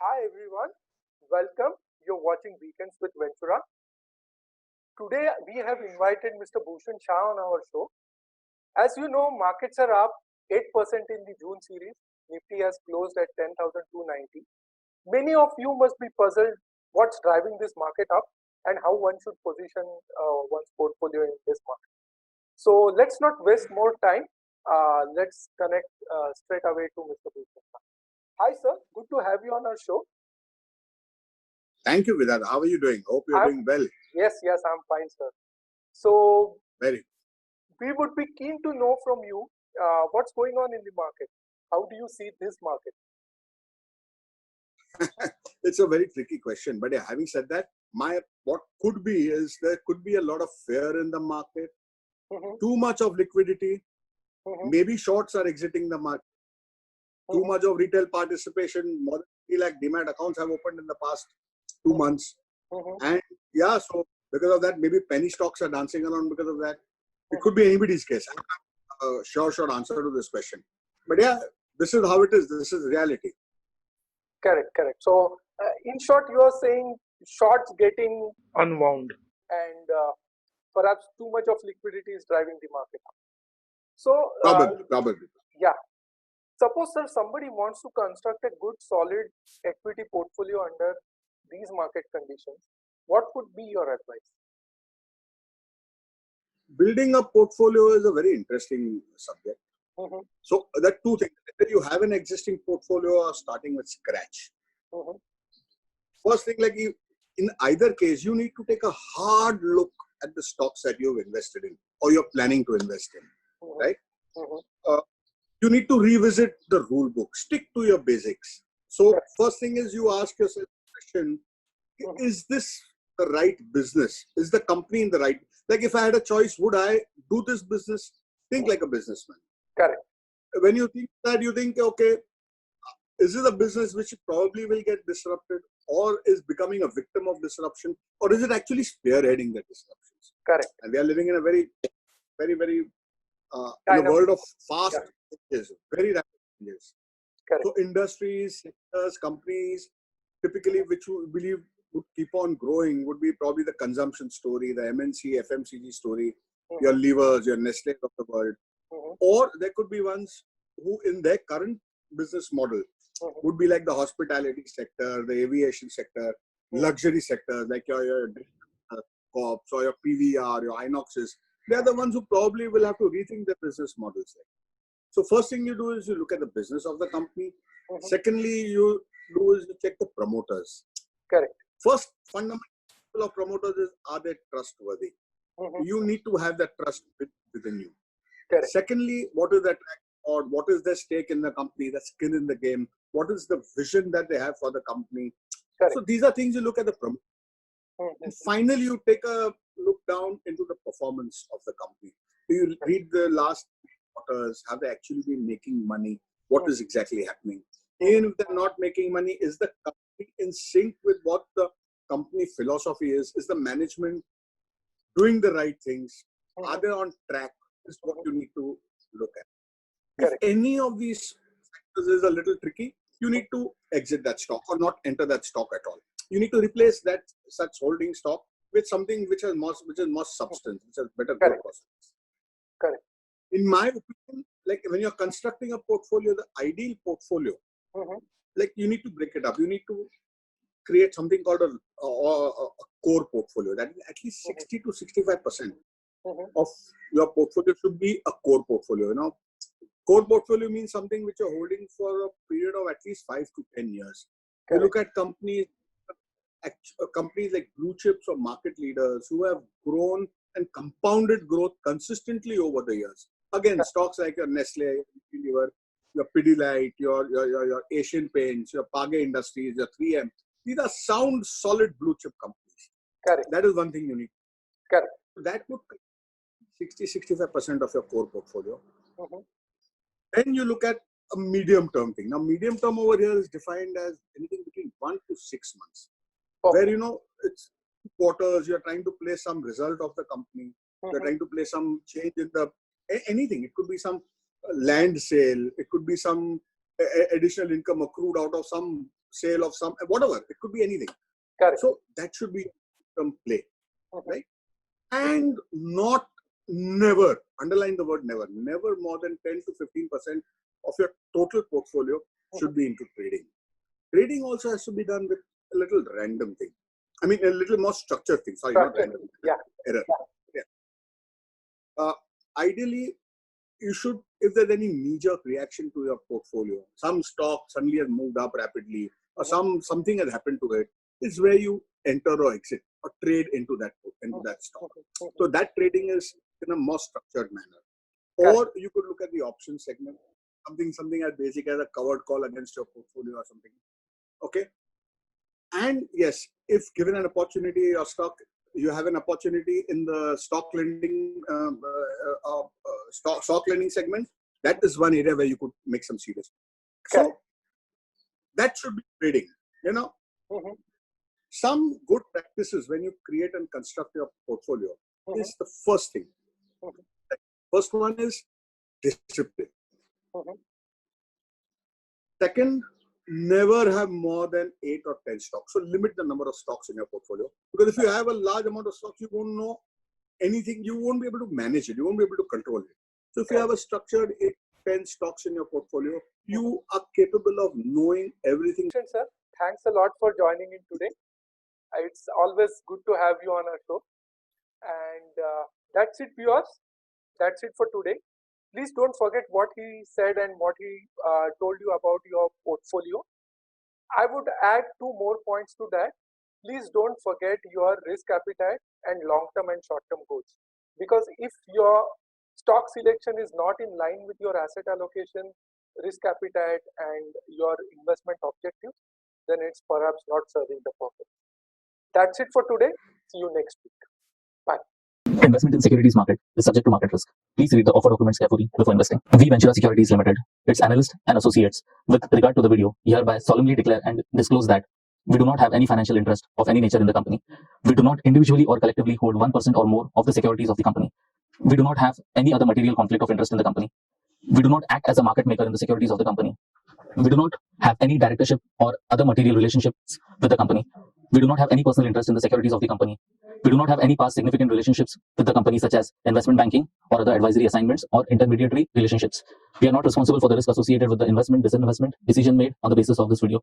Hi everyone, welcome. You're watching Weekends with Ventura. Today we have invited Mr. Bhushan Shah on our show. As you know, markets are up 8% in the June series. Nifty has closed at 10,290. Many of you must be puzzled what's driving this market up and how one should position one's portfolio in this market. So let's not waste more time. Let's connect straight away to Mr. Bhushan Shah. Hi sir, good to have you on our show. Thank you, Vidar. How are you doing? Hope you're doing well. Yes, I'm fine, sir. So, Very. we would be keen to know from you what's going on in the market. How do you see this market? It's a very tricky question. But yeah, having said that, what could be is there could be a lot of fear in the market, too much of liquidity, maybe shorts are exiting the market, too much of retail participation, more than 3 lakh demat accounts have opened in the past 2 months. And yeah, so because of that, maybe penny stocks are dancing around because of that. It could be anybody's case. I don't have a sure answer to this question. But yeah, this is how it is. This is reality. Correct. So, in short, you are saying shorts getting unwound and perhaps too much of liquidity is driving the market up. So, Probably. Yeah. Suppose, sir, somebody wants to construct a good, solid equity portfolio under these market conditions. What would be your advice? Building a portfolio is a very interesting subject. So there are two things. Either you have an existing portfolio or starting with scratch. First thing, in either case, you need to take a hard look at the stocks that you've invested in or you're planning to invest in, right? You need to revisit the rule book. Stick to your basics. So first thing is you ask yourself the question, is this the right business? Is the company in the right? Like if I had a choice, would I do this business? Think like a businessman. Correct. When you think that, you think, okay, is this a business which probably will get disrupted or is becoming a victim of disruption, or is it actually spearheading the disruptions? Correct. And we are living in a very in a world of fast changes, very rapid changes. So industries, sectors, companies, typically which we believe would keep on growing would be probably the consumption story, the MNC, FMCG story, your levers, your Nestle of the world. Or there could be ones who in their current business model would be like the hospitality sector, the aviation sector, luxury sectors like your Corps or your PVR, your Inoxes. They are the ones who probably will have to rethink their business models. So first thing you do is you look at the business of the company. Secondly, you do is you check the promoters. Correct. First fundamental of promoters is, are they trustworthy? You need to have that trust within you. Correct. Secondly, what is their track record? What is their stake in the company, the skin in the game? What is the vision that they have for the company? Correct. So these are things you look at the promoter. And finally, you take a look down into the performance of the company. Do you read the last quarters? Have they actually been making money? What is exactly happening? Even if they're not making money, is the company in sync with what the company philosophy is? Is the management doing the right things? Are they on track? Is what you need to look at. If any of these factors is a little tricky, you need to exit that stock or not enter that stock at all. You need to replace that such holding stock with something which is more substance, which has better growth prospects. Correct. In my opinion, like when you're constructing a portfolio, the ideal portfolio, like you need to break it up. You need to create something called a core portfolio. That is at least 60 to 65% of your portfolio should be a core portfolio. Core portfolio means something which you're holding for a period of at least 5 to 10 years. You look at companies like blue chips or market leaders who have grown and compounded growth consistently over the years. Again, stocks like your Nestle, your Pidilite, your Asian Paints, your Page Industries, your 3M. These are sound, solid blue chip companies. Correct. That is one thing you need. Correct. That would 60-65% of your core portfolio. Then you look at a medium term thing. Now, medium term over here is defined as anything between 1 to 6 months. Where, it's quarters, you're trying to play some result of the company. You're trying to play some change in anything. It could be some land sale. It could be some additional income accrued out of some sale of some, whatever. It could be anything. Correct. So that should be some play, right? And never, underline the word never more than 10 to 15% of your total portfolio should be into trading. Trading also has to be done with a little random thing. I mean, a little more structured thing. Sorry, not random. Error. Yeah. Ideally, you should, if there's any knee-jerk reaction to your portfolio, some stock suddenly has moved up rapidly, or something has happened to it, is where you enter or exit or trade into that stock. So that trading is in a more structured manner. Or you could look at the option segment, something as basic as a covered call against your portfolio or something. Okay. And yes, if given an opportunity or stock, you have an opportunity in the stock lending segment, that is one area where you could make some serious. So that should be trading, you know. Some good practices when you create and construct your portfolio is the first thing. First one is discipline. Second, never have more than 8 or 10 stocks. So limit the number of stocks in your portfolio. Because if you have a large amount of stocks, you won't know anything. You won't be able to manage it. You won't be able to control it. So if you have a structured 8, 10 stocks in your portfolio, you are capable of knowing everything. Sir, thanks a lot for joining in today. It's always good to have you on our show. And that's it, viewers. That's it for today. Please don't forget what he said and what he told you about your portfolio. I would add 2 more points to that. Please don't forget your risk appetite and long-term and short-term goals. Because if your stock selection is not in line with your asset allocation, risk appetite, and your investment objectives, then it's perhaps not serving the purpose. That's it for today. See you next week. Bye. Investment in securities market is subject to market risk. Please read the offer documents carefully before investing. We Ventura Securities Limited, its analysts and associates, with regard to the video, hereby solemnly declare and disclose that we do not have any financial interest of any nature in the company. We do not individually or collectively hold 1% or more of the securities of the company. We do not have any other material conflict of interest in the company. We do not act as a market maker in the securities of the company. We do not have any directorship or other material relationships with the company. We do not have any personal interest in the securities of the company. We do not have any past significant relationships with the company, such as investment banking or other advisory assignments or intermediary relationships. We are not responsible for the risk associated with the investment, disinvestment decision made on the basis of this video.